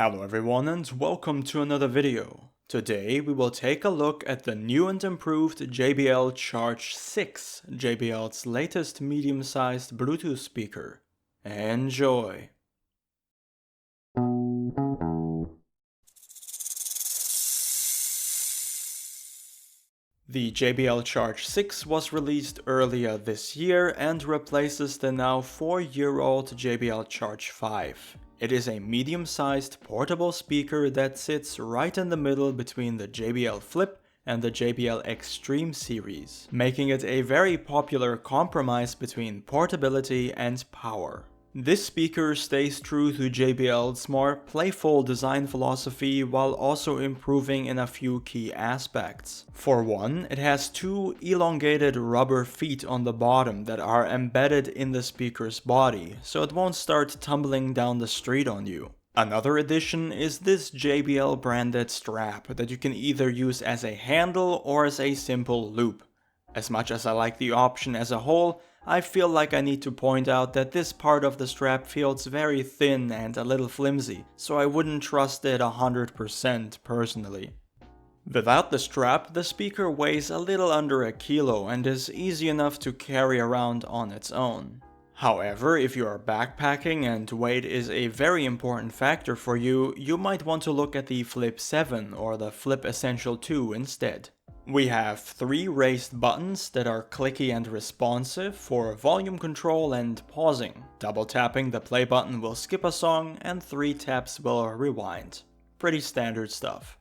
Hello everyone and welcome to another video. Today we will take a look at the new and improved JBL Charge 6, JBL's latest medium-sized Bluetooth speaker. Enjoy! The JBL Charge 6 was released earlier this year and replaces the now 4-year-old JBL Charge 5. It is a medium-sized portable speaker that sits right in the middle between the JBL Flip and the JBL Extreme series, making it a very popular compromise between portability and power. This speaker stays true to JBL's more playful design philosophy while also improving in a few key aspects. For one, it has two elongated rubber feet on the bottom that are embedded in the speaker's body, so it won't start tumbling down the street on you. Another addition is this JBL branded strap that you can either use as a handle or as a simple loop. As much as I like the option as a whole, I feel like I need to point out that this part of the strap feels very thin and a little flimsy, so I wouldn't trust it 100% personally. Without the strap, the speaker weighs a little under a kilo and is easy enough to carry around on its own. However, if you are backpacking and weight is a very important factor for you, you might want to look at the Flip 7 or the Flip Essential 2 instead. We have 3 raised buttons that are clicky and responsive for volume control and pausing. Double tapping the play button will skip a song and 3 taps will rewind. Pretty standard stuff.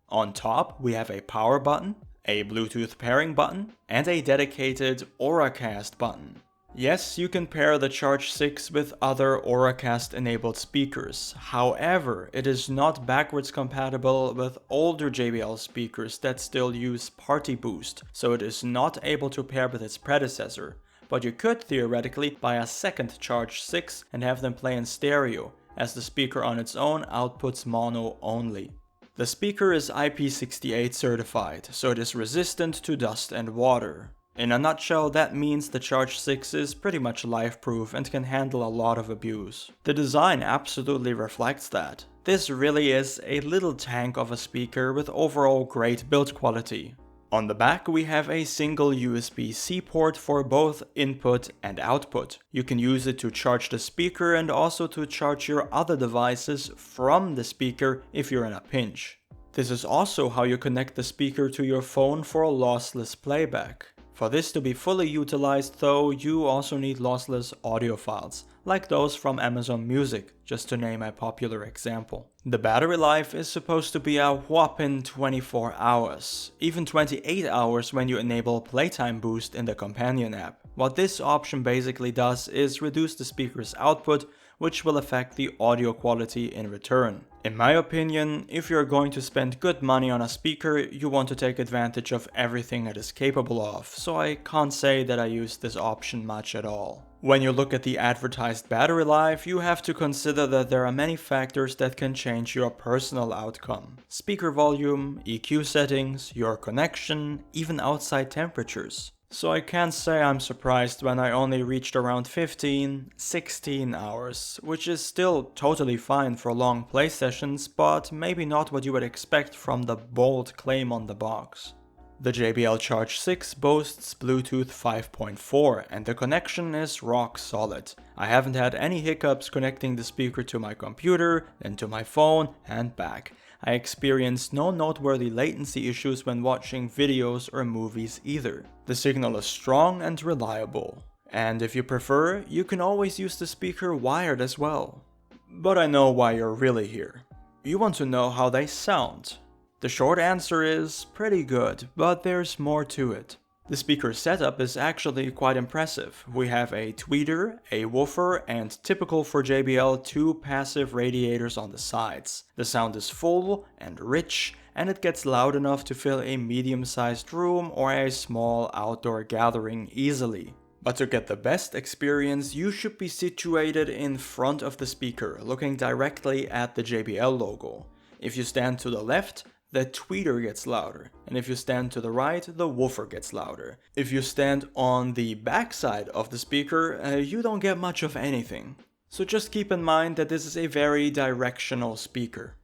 On top, we have a power button, a Bluetooth pairing button, and a dedicated Oracast button. Yes, you can pair the Charge 6 with other Oracast enabled speakers, however, it is not backwards compatible with older JBL speakers that still use Party Boost, so it is not able to pair with its predecessor, but you could theoretically buy a second Charge 6 and have them play in stereo, as the speaker on its own outputs mono only. The speaker is IP68 certified, so it is resistant to dust and water. In a nutshell, that means the Charge 6 is pretty much life-proof and can handle a lot of abuse. The design absolutely reflects that. This really is a little tank of a speaker with overall great build quality. On the back we have a single USB-C port for both input and output. You can use it to charge the speaker and also to charge your other devices from the speaker if you're in a pinch. This is also how you connect the speaker to your phone for lossless playback. For this to be fully utilized though, you also need lossless audio files, like those from Amazon Music, just to name a popular example. The battery life is supposed to be a whopping 24 hours, even 28 hours when you enable Playtime Boost in the companion app. What this option basically does is reduce the speaker's output, which will affect the audio quality in return. In my opinion, if you're going to spend good money on a speaker, you want to take advantage of everything it is capable of, so I can't say that I use this option much at all. When you look at the advertised battery life, you have to consider that there are many factors that can change your personal outcome. Speaker volume, EQ settings, your connection, even outside temperatures. So I can't say I'm surprised when I only reached around 15-16 hours, which is still totally fine for long play sessions, but maybe not what you would expect from the bold claim on the box. The JBL Charge 6 boasts Bluetooth 5.4 and the connection is rock solid. I haven't had any hiccups connecting the speaker to my computer, then to my phone and back. I experienced no noteworthy latency issues when watching videos or movies either. The signal is strong and reliable. And if you prefer, you can always use the speaker wired as well. But I know why you're really here. You want to know how they sound. The short answer is pretty good, but there's more to it. The speaker setup is actually quite impressive. We have a tweeter, a woofer, and typical for JBL, 2 passive radiators on the sides. The sound is full and rich, and it gets loud enough to fill a medium-sized room or a small outdoor gathering easily. But to get the best experience, you should be situated in front of the speaker, looking directly at the JBL logo. If you stand to the left, the tweeter gets louder, and if you stand to the right, the woofer gets louder. If you stand on the back side of the speaker, you don't get much of anything. So just keep in mind that this is a very directional speaker.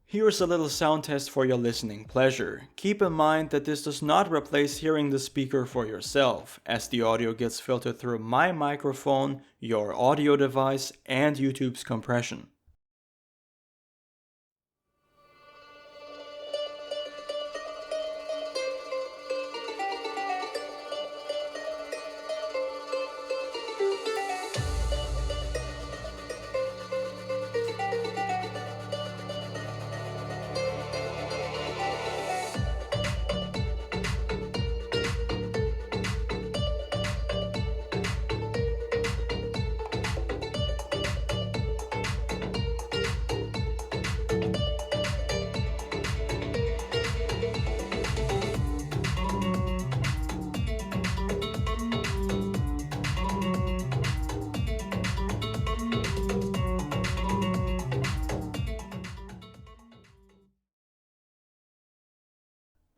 Here's a little sound test for your listening pleasure. Keep in mind that this does not replace hearing the speaker for yourself, as the audio gets filtered through my microphone, your audio device, and YouTube's compression.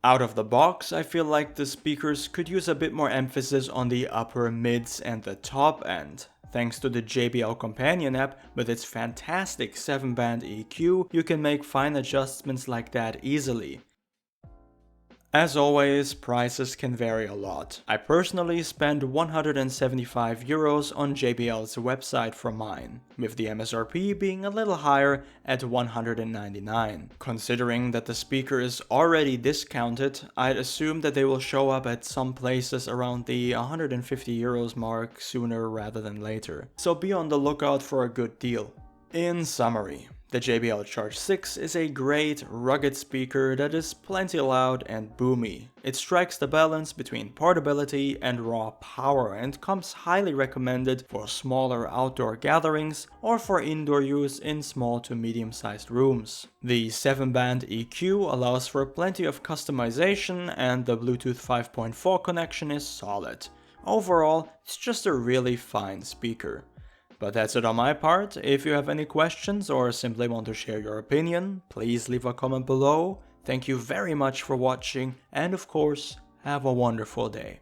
Out of the box, I feel like the speakers could use a bit more emphasis on the upper mids and the top end. Thanks to the JBL Companion app with its fantastic 7-band EQ, you can make fine adjustments like that easily. As always, prices can vary a lot. I personally spent 175 euros on JBL's website for mine, with the MSRP being a little higher at 199. Considering that the speaker is already discounted, I'd assume that they will show up at some places around the 150 euros mark sooner rather than later. So be on the lookout for a good deal. In summary, the JBL Charge 6 is a great, rugged speaker that is plenty loud and boomy. It strikes the balance between portability and raw power and comes highly recommended for smaller outdoor gatherings or for indoor use in small to medium-sized rooms. The 7-band EQ allows for plenty of customization and the Bluetooth 5.4 connection is solid. Overall, it's just a really fine speaker. But that's it on my part. If you have any questions or simply want to share your opinion, please leave a comment below. Thank you very much for watching and of course, have a wonderful day.